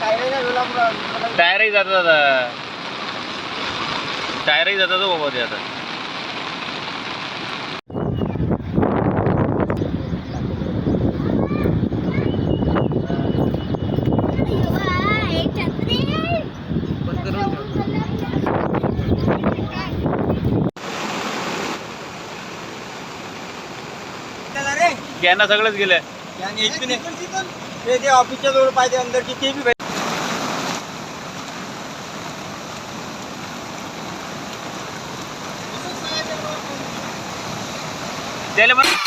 टायरही जातात आता, टायरही जातात बाबा ते आता. यांना सगळंच गेलं ते ऑफिसच्या जवळ पाहिजे अंदरची ते बी त्याला म्हणा